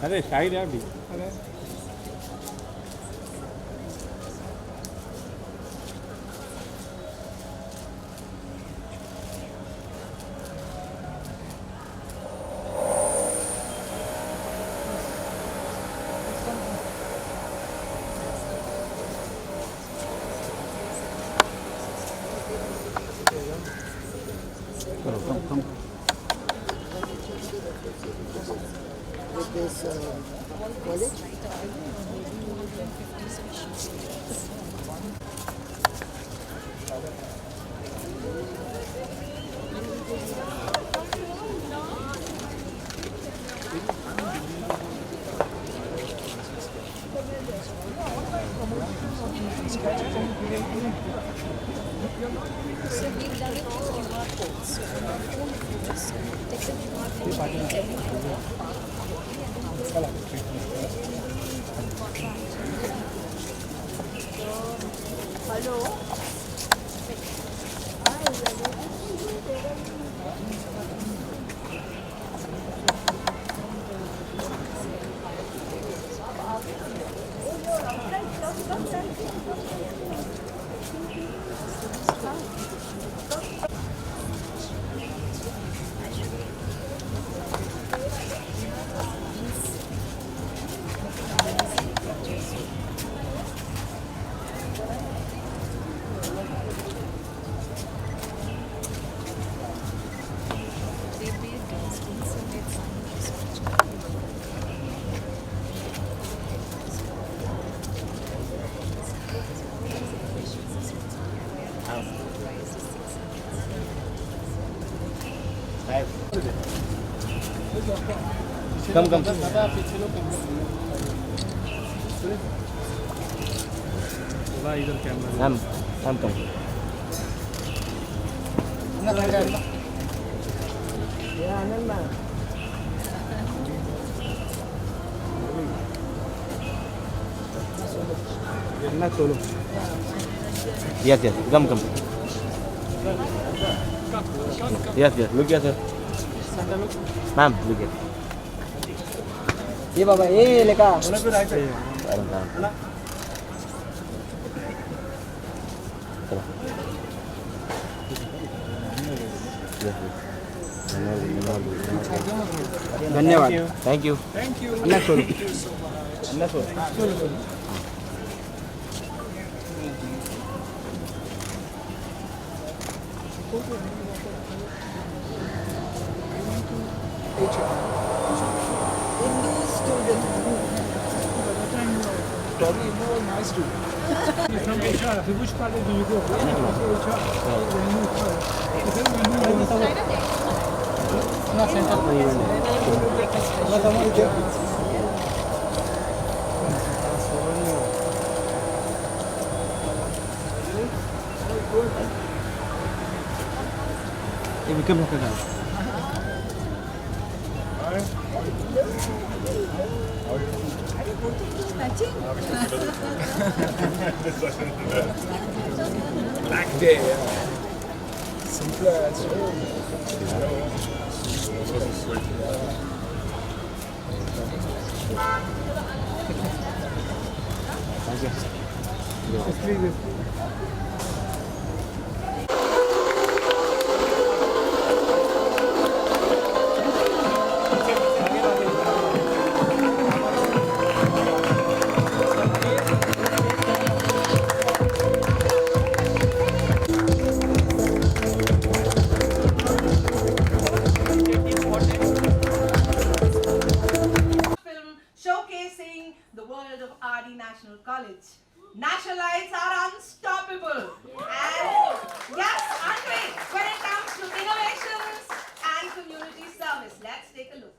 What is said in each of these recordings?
अरे साइड है अभी। अरे come. With this college? So we've done it through QR codes. So on your phone, if you just take the QR code and hello. Come. इधर camera हम come. Solo. Yes, come. Yes, look here, sir. Ma'am, look here. ये बाबा ये लेका धन्यवाद. Thank you. Anna solo Hindu student. Probably Hindu was nice too. From HR, which college do you go? ये विक्रम रखा था. Black day, yeah. Simpler as well. Thank you. Please. Showcasing the world of RD National College. Nationalites are unstoppable. And yes, Andre, when it comes to innovations and community service, let's take a look.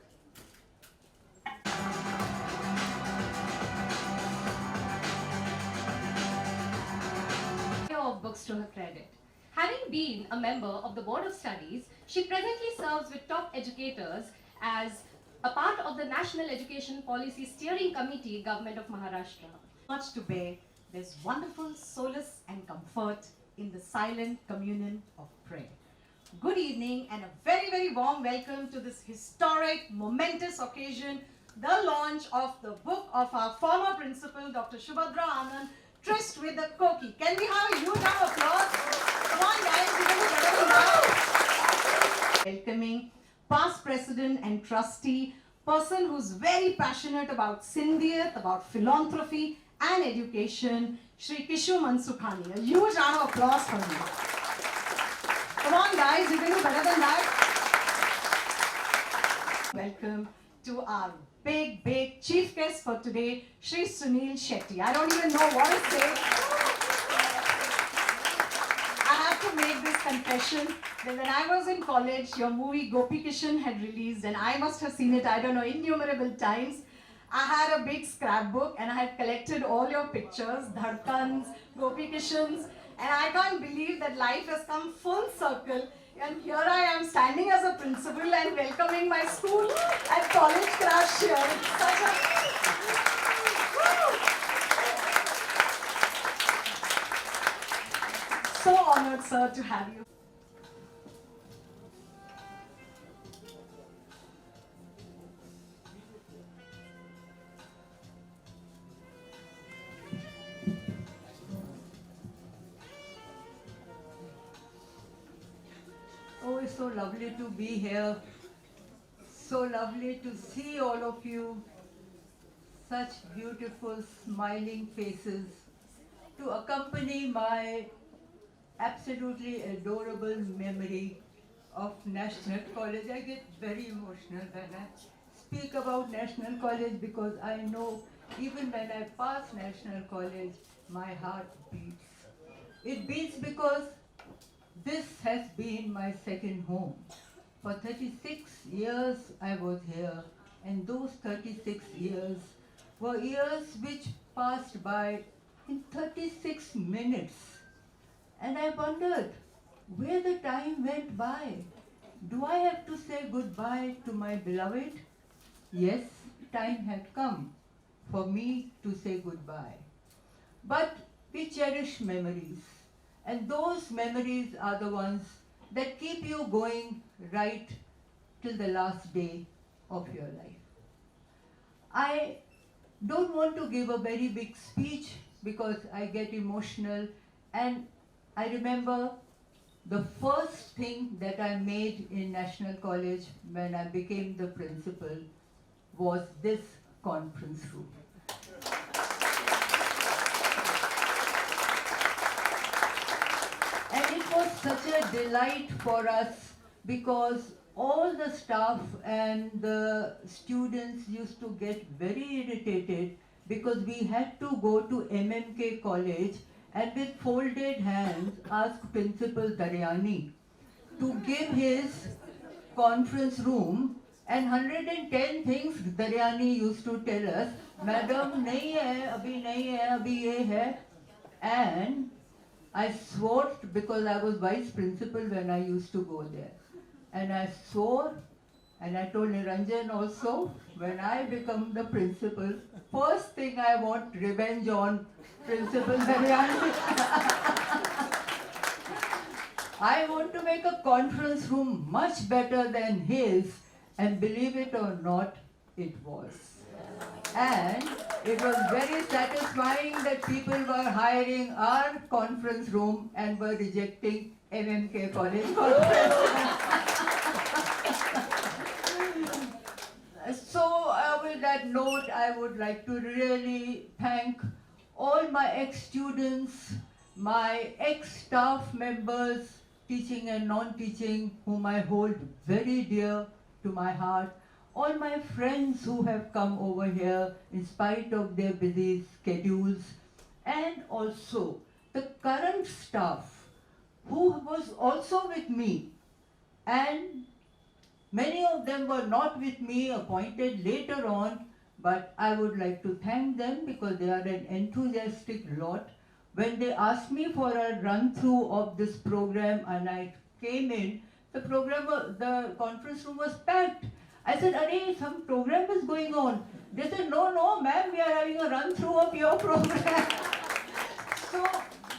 Of books to her credit. Having been a member of the Board of Studies, she presently serves with top educators as a part of the National Education Policy Steering Committee, Government of Maharashtra. Much to bear, there's wonderful solace and comfort in the silent communion of prayer. good evening, and a very, very warm welcome to this historic, momentous occasion, the launch of the book of our former principal, Dr. Subhadra Anand, Tryst With Koki. Can we have a huge round of applause? Come on, guys, you can do better than that. Welcoming past president and trustee, person who's very passionate about Sindhiyat, about philanthropy and education, Shri Kishu Mansukhani. A huge round of applause for him. Come on, guys, you can do better than that. Welcome to our big, big chief guest for today, Shri Sunil Shetty. I don't even know what to say. I have to make this confession that when I was in college, your movie Gopi Kishan had released, and I must have seen it, I don't know, innumerable times. I had a big scrapbook and I had collected all your pictures, Dhadkans, Gopi Kishans, and I can't believe that life has come full circle. And here I am standing as a principal and welcoming my school and college crush here. It's such a... So honored, sir, to have you. Oh, it's so lovely to be here. So lovely to see all of you. Such beautiful, smiling faces to accompany my absolutely adorable memory of National College. I get very emotional when I speak about National College because I know even when I pass National College, my heart beats. It beats because this has been my second home. For 36 years I was here, and those 36 years were years which passed by in 36 minutes. And I wondered where the time went by. Do I have to say goodbye to my beloved? Yes, time had come for me to say goodbye. But we cherish memories. And those memories are the ones that keep you going right till the last day of your life. I don't want to give a very big speech because I get emotional, and I remember the first thing that I made in National College when I became the principal was this conference room. And it was such a delight for us because all the staff and the students used to get very irritated because we had to go to MMK College and with folded hands ask Principal Daryani to give his conference room, and 110 things Daryani used to tell us, Madam, nahi hai, abhi ye hai. And I swore, because I was vice principal when I used to go there. And I swore, and I told Niranjan also, when I become the principal, first thing I want revenge on Principal Daryani. I want to make a conference room much better than his, and believe it or not, it was. And it was very satisfying that people were hiring our conference room and were rejecting MMK College conference room. So with that note, I would like to really thank all my ex-students, my ex-staff members, teaching and non-teaching, whom I hold very dear to my heart, all my friends who have come over here in spite of their busy schedules, and also the current staff who was also with me, and many of them were not with me, appointed later on, but I would like to thank them because they are an enthusiastic lot. When they asked me for a run-through of this program and I came in, the conference room was packed. I said, "Arey, some program is going on." They said, no, ma'am, we are having a run-through of your program. So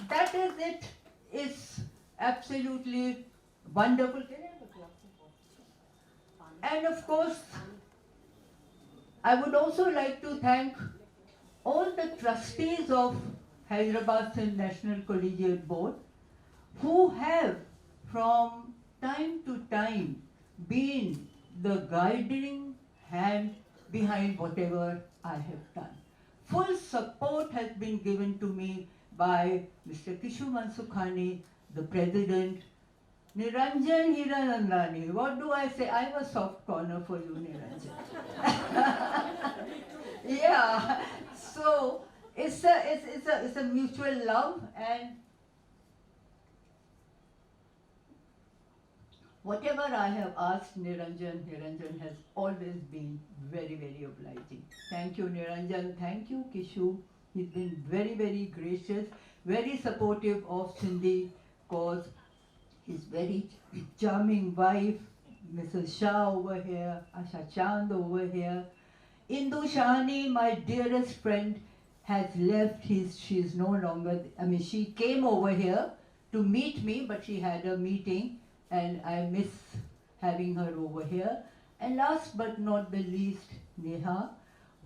that is it. It's absolutely wonderful. Can I have a glass of water? And of course, I would also like to thank all the trustees of Hyderabad Sindh National Collegiate Board who have from time to time been the guiding hand behind whatever I have done. Full support has been given to me by Mr. Kishu Mansukhani, the president, Niranjan Hiranandani. What do I say? I have a soft corner for you, Niranjan. Yeah, so it's a mutual love, and whatever I have asked Niranjan has always been very, very obliging. Thank you, Niranjan. Thank you, Kishu. He's been very, very gracious, very supportive of Sindhi cause. His very charming wife, Mrs. Shah over here, Asha Chand over here. Indu Shahani, my dearest friend, has left. She's no longer, she came over here to meet me, but she had a meeting, and I miss having her over here. And last but not the least, Neha,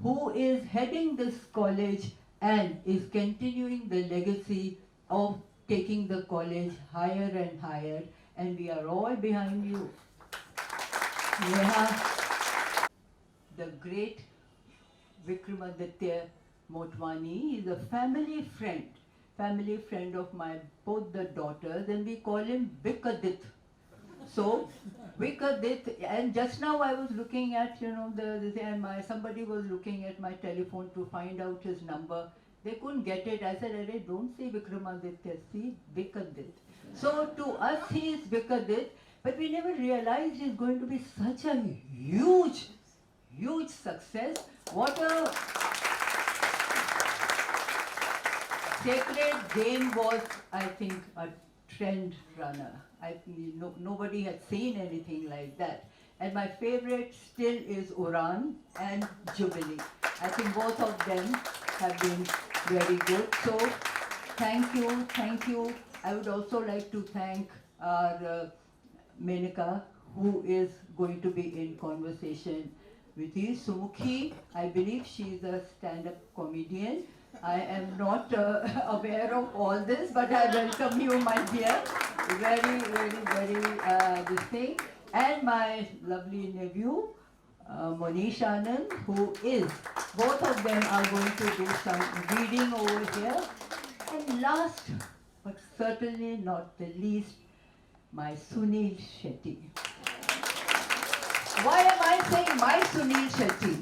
who is heading this college and is continuing the legacy of taking the college higher and higher, and we are all behind you. Neha, the great Vikramaditya Motwani is a family friend of my both the daughters, and we call him Vikadit. So Vikadit, and just now I was looking at, somebody was looking at my telephone to find out his number. They couldn't get it. I said, "Arey, don't say Vikramaditya, see Vikadit." So to us he is Vikadit, but we never realized he's going to be such a huge success. What a sacred game was, I think, a trend runner. Nobody had seen anything like that. And my favorite still is Uran and Jubilee. I think both of them have been very good. So thank you. I would also like to thank our Menaka, who is going to be in conversation with you. Sumukhi, I believe she is a stand-up comedian. I am not aware of all this, but I welcome you, my dear. Very, this thing. And my lovely nephew, Monish Anand, who is, both of them are going to do some reading over here. And last, but certainly not the least, my Sunil Shetty. Why am I saying my Sunil Shetty?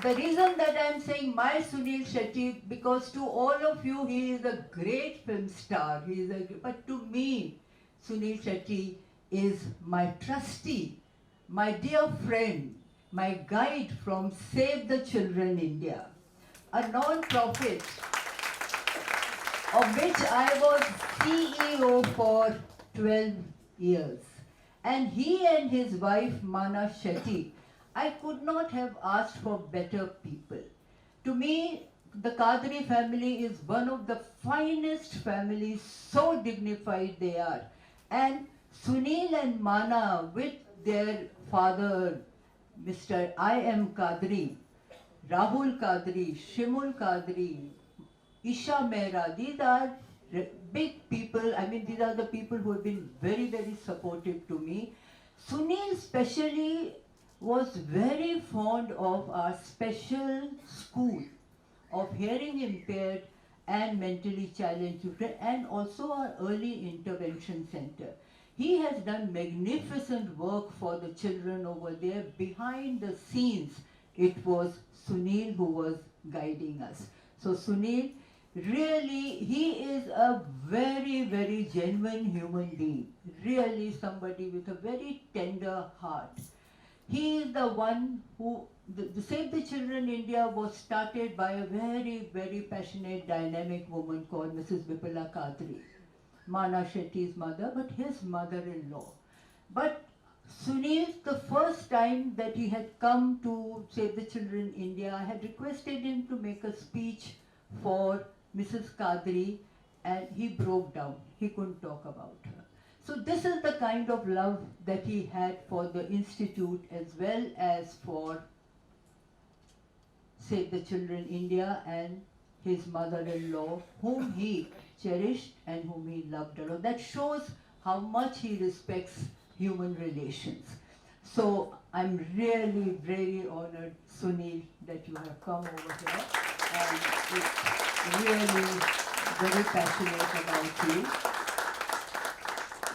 The reason that I am saying my Sunil Shetty, because to all of you, he is a great film star. But to me, Sunil Shetty is my trustee, my dear friend, my guide from Save the Children India, a non-profit of which I was CEO for 12 years. And he and his wife, Mana Shetty, I could not have asked for better people. To me, the Kadri family is one of the finest families, so dignified they are. And Sunil and Mana, with their father, Mr. I.M. Kadri, Rahul Kadri, Shimul Kadri, Isha Mehra, these are big people. I mean, these are the people who have been very, very supportive to me. Sunil especially was very fond of our special school of hearing impaired and mentally challenged children, and also our early intervention center. He has done magnificent work for the children over there. Behind the scenes, it was Sunil who was guiding us. So Sunil, really, he is a very, very genuine human being. Really somebody with a very tender heart. He is the one who, the Save the Children India was started by a very, very passionate, dynamic woman called Mrs. Vipula Kadri, Mana Shetty's mother, but his mother-in-law. But Sunil, the first time that he had come to Save the Children India, I had requested him to make a speech for Mrs. Kadri, and he broke down. He couldn't talk about her. So this is the kind of love that he had for the institute as well as for Save the Children India and his mother-in-law, whom he cherished and whom he loved a lot. That shows how much he respects human relations. So I'm really, very honored, Sunil, that you have come over here, and it's really very passionate about you.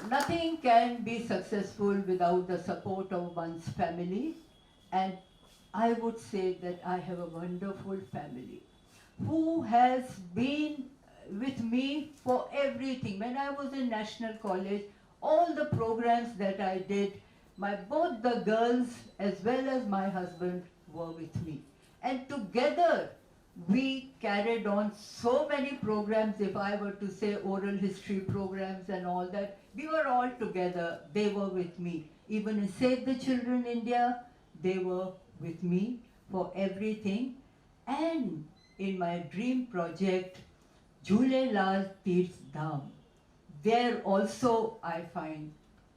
Nothing can be successful without the support of one's family, and I would say that I have a wonderful family who has been with me for everything. When I was in National College, all the programs that I did, both the girls as well as my husband were with me. And together we carried on so many programs. If I were to say oral history programs and all that, we were all together. They were with me. Even in Save the Children India, they were with me for everything. And in my dream project, Jhule Lal Tirth Dham, there also I find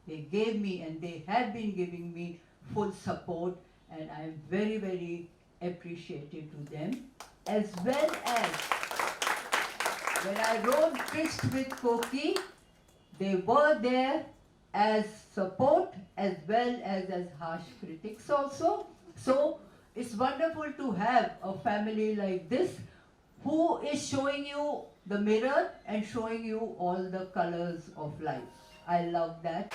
they gave me and they have been giving me full support, and I am very, very appreciative to them. As well as when I wrote Tryst With Koki, they were there as support as well as harsh critics also. So it's wonderful to have a family like this who is showing you the mirror and showing you all the colors of life. I love that.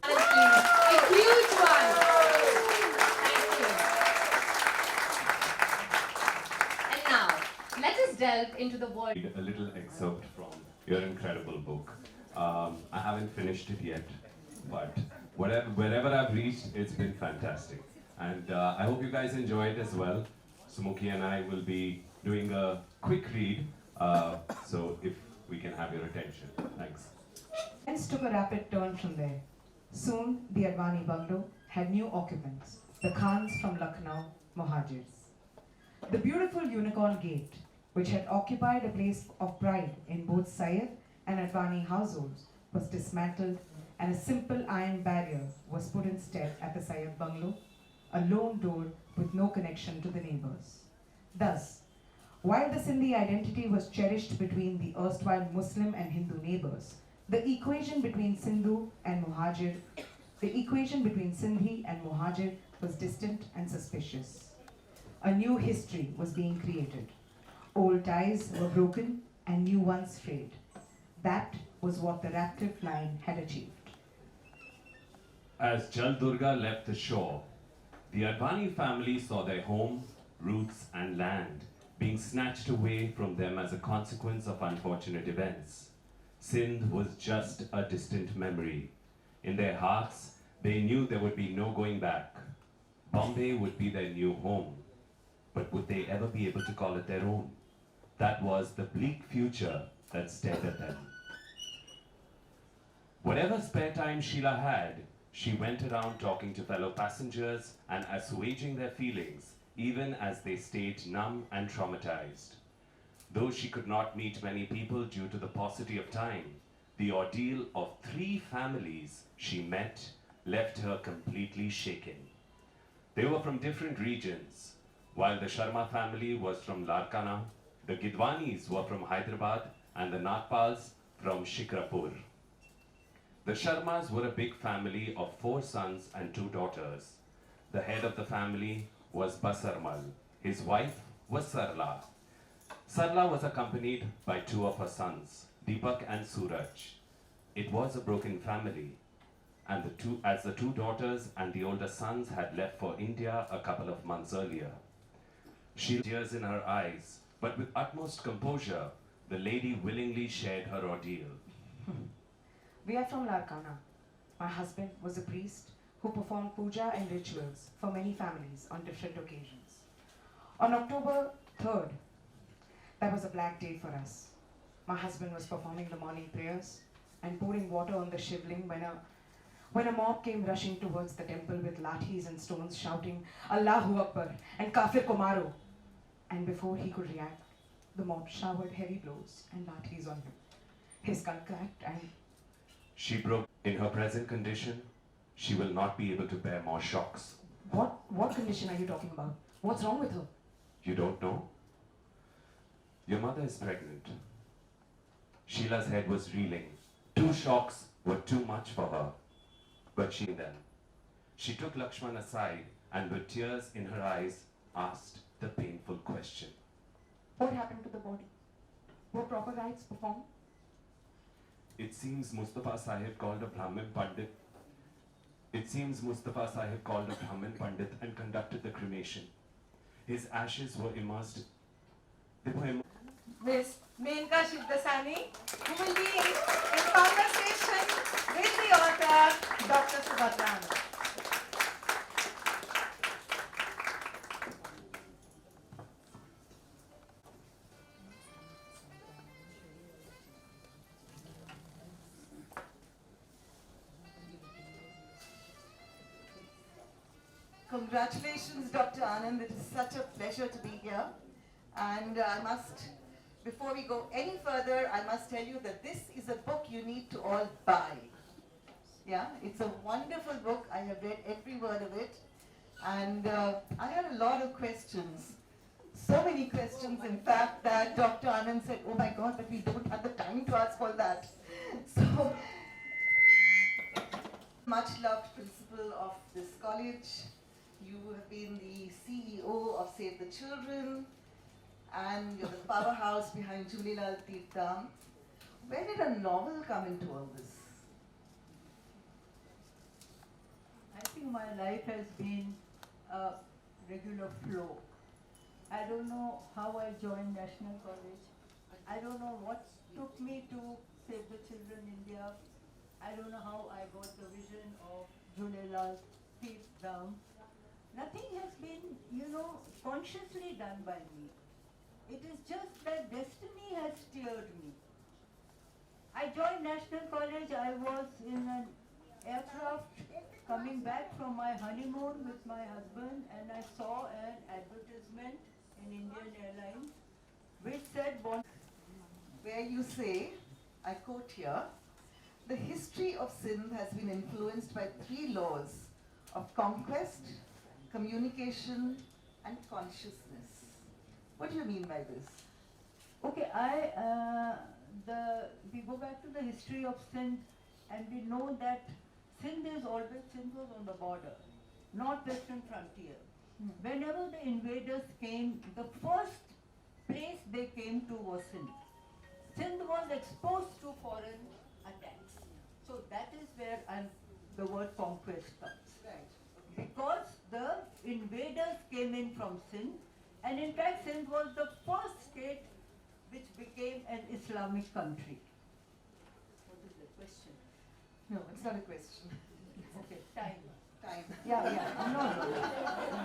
A huge one. Thank you. And now, let us delve into the world. Read a little excerpt from your incredible book. I haven't finished it yet, but wherever I've reached, it's been fantastic. And I hope you guys enjoy it as well. Smoky and I will be doing a quick read, so if we can have your attention. Thanks. Events took a rapid turn from there. Soon, the Advani bungalow had new occupants, the Khans from Lucknow, Mohajirs. The beautiful unicorn gate, which had occupied a place of pride in both Syed and Advani households, was dismantled, and a simple iron barrier was put instead at the Syed bungalow, a lone door with no connection to the neighbors. Thus, while the Sindhi identity was cherished between the erstwhile Muslim and Hindu neighbors, the equation between Sindhi and Muhajir was distant and suspicious. A new history was being created. Old ties were broken and new ones frayed. That was what the Ratcliffe line had achieved. As Jal Durga left the shore, the Advani family saw their home, roots and land being snatched away from them as a consequence of unfortunate events. Sindh was just a distant memory. In their hearts, they knew there would be no going back. Bombay would be their new home. But would they ever be able to call it their own? That was the bleak future that stared at them. Whatever spare time Sheila had, she went around talking to fellow passengers and assuaging their feelings, even as they stayed numb and traumatized. Though she could not meet many people due to the paucity of time, the ordeal of 3 families she met left her completely shaken. They were from different regions. While the Sharma family was from Larkana, the Gidwanis were from Hyderabad and the Nagpals from Shikrapur. The Sharmas were a big family of 4 sons and 2 daughters. The head of the family was Basarmal. His wife was Sarla. Sarla was accompanied by 2 of her sons, Deepak and Suraj. It was a broken family, and as the 2 daughters and the older sons had left for India a couple of months earlier. She had tears in her eyes, but with utmost composure, the lady willingly shared her ordeal. We are from Larkana. My husband was a priest who performed puja and rituals for many families on different occasions. On October 3rd, that was a black day for us. My husband was performing the morning prayers and pouring water on the shivling when a mob came rushing towards the temple with lathis and stones shouting, Allahu Akbar and Kafir Komaro. and before he could react, the mob showered heavy blows and lathis on him. His skull cracked and She broke. In her present condition, she will not be able to bear more shocks. what condition are you talking about? What's wrong with her? You don't know? Your mother is pregnant. Sheila's head was reeling. 2 shocks were too much for her. But she took Lakshman aside and with tears in her eyes asked the painful question. What happened to the body? Were proper rites performed? It seems Mustafa Sahib called a Brahmin Pandit. And conducted the cremation. His ashes were immersed. Miss Menka Shivdasani, who will be in conversation with the author, Dr. Subhadra Anand. Congratulations, Dr. Anand. It is such a pleasure to be here. And before we go any further, I must tell you that this is a book you need to all buy. Yeah, it's a wonderful book. I have read every word of it. And I had a lot of questions. So many questions, in fact, that Dr. Anand said, oh my God, but we don't have the time to ask all that. So, much loved principal of this college. You have been the CEO of Save the Children, and you're the powerhouse behind Julilal Tirtham. Where did a novel come into all this? I think my life has been a regular flow. I don't know how I joined National College. I don't know what took me to Save the Children India. I don't know how I got the vision of Julilal Tirtham. Nothing has been, consciously done by me. It is just that destiny has steered me. I joined National College. I was in an aircraft coming back from my honeymoon with my husband, and I saw an advertisement in Indian Airlines which said, where you say, I quote here, the history of Sindh has been influenced by 3 laws of conquest, communication, and consciousness. What do you mean by this? okay, we go back to the history of Sindh, and we know that Sindh was on the border, northwestern frontier. Whenever the invaders came, the first place they came to was Sindh. Sindh was exposed to foreign attacks. So that is where the word conquest comes. Right. Because the invaders came in from Sindh, and in fact Sindh was the first state which became an Islamic country. What is the question? No, it's not a question. Okay, time. Time. Yeah. No.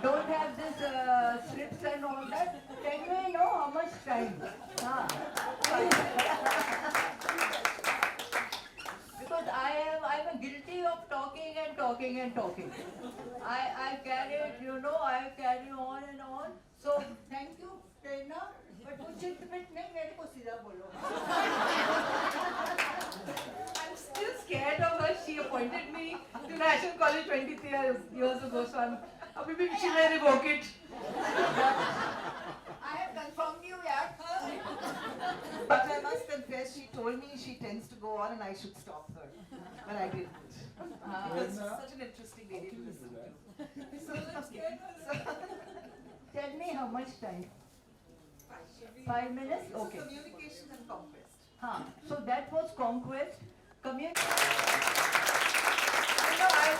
Don't have this slips and all that. Can we know how much time? Because I'm guilty of talking and talking and talking. I carry it, I carry on and on. So thank you, Prerna. But कुछ चित-पिट नहीं, मेरे को सीधा बोलो. I'm still scared of her. She appointed me to National College 23 years ago, so maybe she may revoke it. I have confirmed you, yeah. But I must confess, she told me she tends to go on and I should stop her. But I didn't. Because such an interesting lady to listen to. Tell me how much time? 5 minutes? So Okay. communication and conquest. So that was conquest. I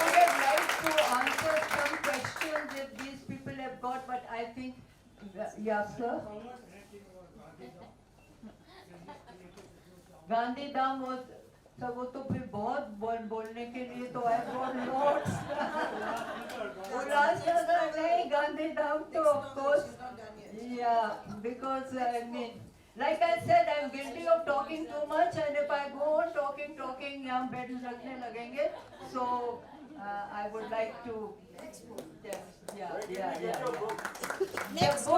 would have liked to answer some questions if these people have got, but I think, yeah, sir. Gandhi Dham was, so वो तो फिर बहुत बोलने के लिए तो I got notes. Ulhasnagar नहीं, Gandhi Dham तो of course. Yeah, because like I said, I'm guilty of talking too much, and if I go on talking, यहाँ beds रखने लगेंगे. So I would like to. Yes, yeah. Next.